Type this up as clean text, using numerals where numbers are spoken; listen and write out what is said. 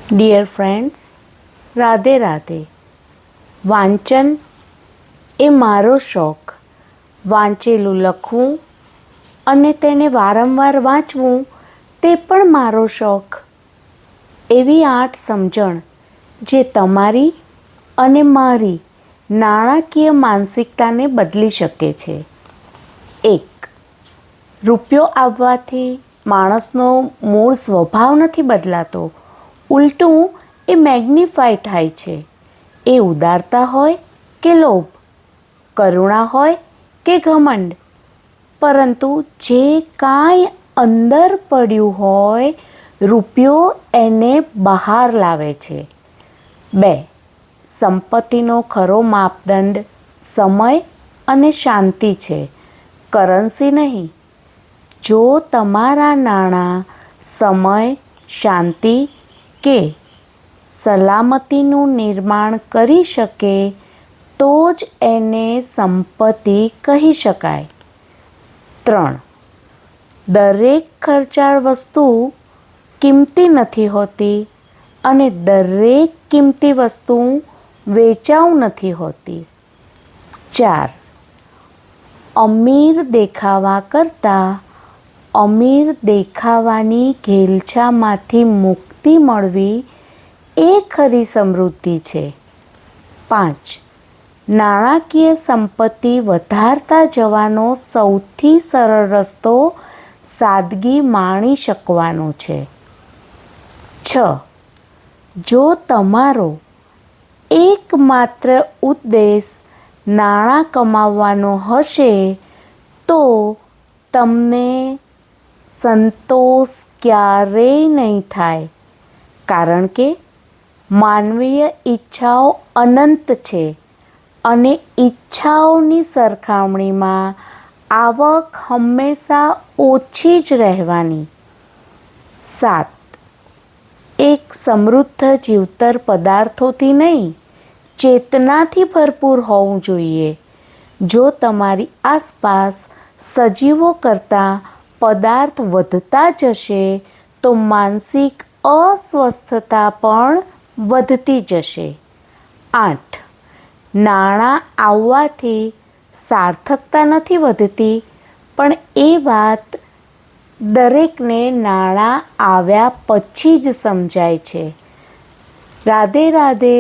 Dear friends, Radhe Radhe. વાંચન એ મારો શોખ. વાંચેલું લખવું અને તેને વારંવાર વાંચવું તે પણ મારો શોખ. એવી 8 સમજણ જે તમારી અને મારી નાણાકીય માનસિકતાને બદલી શકે છે. 1. રૂપિયો આવવાથી માણસનો મૂળ સ્વભાવ નથી બદલાતો, ઉલટું એ મેગ્નિફાય થાય છે. એ ઉદારતા હોય કે લોભ, કરુણા હોય કે ઘમંડ, પરંતુ જે કાંઈ અંદર પડ્યું હોય, રૂપિયો એને બહાર લાવે છે. 2. સંપત્તિનો ખરો માપદંડ સમય અને શાંતિ છે, કરન્સી નહીં. જો તમારા નાણાં સમય, શાંતિ કે સલામતીનું નિર્માણ કરી શકે તો જ એને સંપત્તિ કહી શકાય. 3. દરેક ખર્ચાળ વસ્તુ કિંમતી નથી હોતી અને દરેક કિંમતી વસ્તુ વેચાઉ નથી હોતી. 4. અમીર દેખાવા કરતાં અમીર દેખાવાની ઘેલછામાંથી મુક્તિ મળવી એ ખરી સમૃદ્ધિ છે. 5. નાણાકીય સંપત્તિ વધારતા જવાનો સૌથી સરળ રસ્તો સાદગી માણી શકવાનો છે. 6. જો તમારો એકમાત્ર ઉદ્દેશ નાણાં કમાવવાનો હશે તો તમને સંતોષ ક્યારેય નહીં થાય, કારણ કે માનવીય ઈચ્છાઓ અનંત છે અને ઈચ્છાઓની સરખામણીમાં આવક હંમેશા ઓછી જ રહેવાની. 7. એક સમૃદ્ધ જીવતર પદાર્થોથી નહીં, ચેતનાથી ભરપૂર હોવું જોઈએ. જો તમારી આસપાસ સજીવો કરતાં પદાર્થ વધતા જશે તો માનસિક અસ્વસ્થતા પણ વધતી જશે. 8. નાણાં આવવાથી સાર્થકતા નથી વધતી, પણ એ વાત દરેકને નાણાં આવ્યા પછી જ સમજાય છે. રાધે રાધે.